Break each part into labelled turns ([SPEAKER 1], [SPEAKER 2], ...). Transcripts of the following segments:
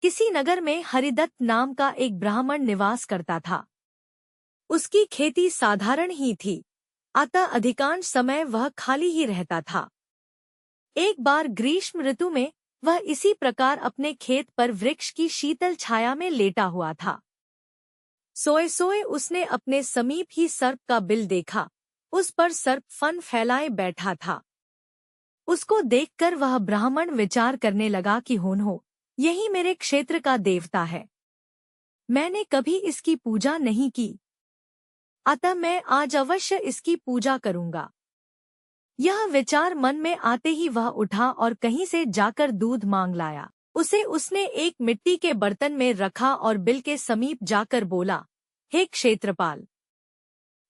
[SPEAKER 1] किसी नगर में हरिदत्त नाम का एक ब्राह्मण निवास करता था। उसकी खेती साधारण ही थी, अतः अधिकांश समय वह खाली ही रहता था। एक बार ग्रीष्म ऋतु में वह इसी प्रकार अपने खेत पर वृक्ष की शीतल छाया में लेटा हुआ था। सोए सोए उसने अपने समीप ही सर्प का बिल देखा। उस पर सर्प फन फैलाए बैठा था। उसको देखकर वह ब्राह्मण विचार करने लगा कि हो, यही मेरे क्षेत्र का देवता है। मैंने कभी इसकी पूजा नहीं की, अतः मैं आज अवश्य इसकी पूजा करूंगा। यह विचार मन में आते ही वह उठा और कहीं से जाकर दूध मांग लाया। उसे उसने एक मिट्टी के बर्तन में रखा और बिल के समीप जाकर बोला, हे क्षेत्रपाल,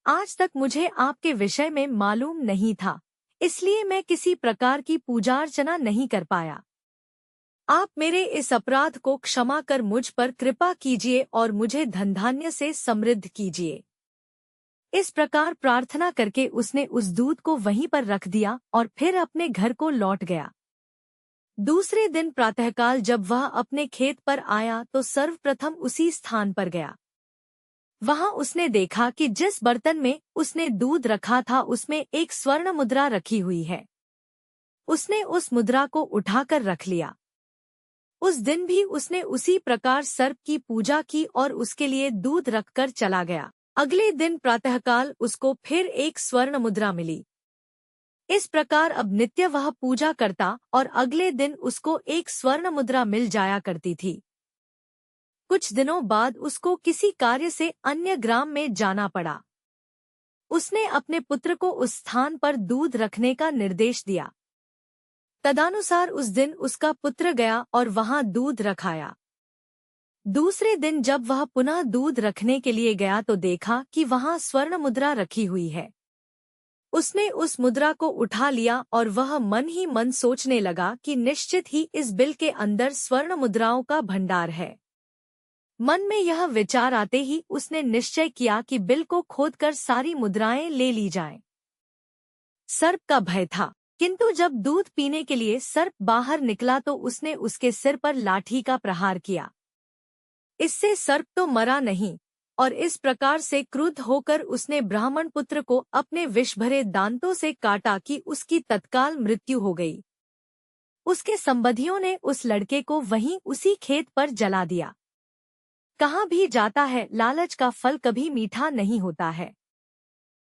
[SPEAKER 1] आज तक मुझे आपके विषय में मालूम नहीं था, इसलिए मैं किसी प्रकार की पूजा अर्चना नहीं कर पाया। आप मेरे इस अपराध को क्षमा कर मुझ पर कृपा कीजिए और मुझे धन धान्य से समृद्ध कीजिए। इस प्रकार प्रार्थना करके उसने उस दूध को वहीं पर रख दिया और फिर अपने घर को लौट गया। दूसरे दिन प्रातःकाल जब वह अपने खेत पर आया तो सर्वप्रथम उसी स्थान पर गया। वहां उसने देखा कि जिस बर्तन में उसने दूध रखा था उसमें एक स्वर्ण मुद्रा रखी हुई है। उसने उस मुद्रा को उठाकर रख लिया। उस दिन भी उसने उसी प्रकार सर्प की पूजा की और उसके लिए दूध रखकर चला गया। अगले दिन प्रातःकाल उसको फिर एक स्वर्ण मुद्रा मिली। इस प्रकार अब नित्य वह पूजा करता और अगले दिन उसको एक स्वर्ण मुद्रा मिल जाया करती थी। कुछ दिनों बाद उसको किसी कार्य से अन्य ग्राम में जाना पड़ा। उसने अपने पुत्र को उस स्थान पर दूध रखने का निर्देश दिया। तदनुसार उस दिन उसका पुत्र गया और वहां दूध रखाया। दूसरे दिन जब वह पुनः दूध रखने के लिए गया तो देखा कि वहां स्वर्ण मुद्रा रखी हुई है। उसने उस मुद्रा को उठा लिया और वह मन ही मन सोचने लगा कि निश्चित ही इस बिल के अंदर स्वर्ण मुद्राओं का भंडार है। मन में यह विचार आते ही उसने निश्चय किया कि बिल को खोदकर सारी मुद्राएं ले ली जाएं। सर्प का भय था, किंतु जब दूध पीने के लिए सर्प बाहर निकला तो उसने उसके सिर पर लाठी का प्रहार किया। इससे सर्प तो मरा नहीं और इस प्रकार से क्रुद्ध होकर उसने ब्राह्मण पुत्र को अपने विष भरे दांतों से काटा कि उसकी तत्काल मृत्यु हो गई। उसके संबंधियों ने उस लड़के को वहीं उसी खेत पर जला दिया। कहाँ भी जाता है, लालच का फल कभी मीठा नहीं होता है।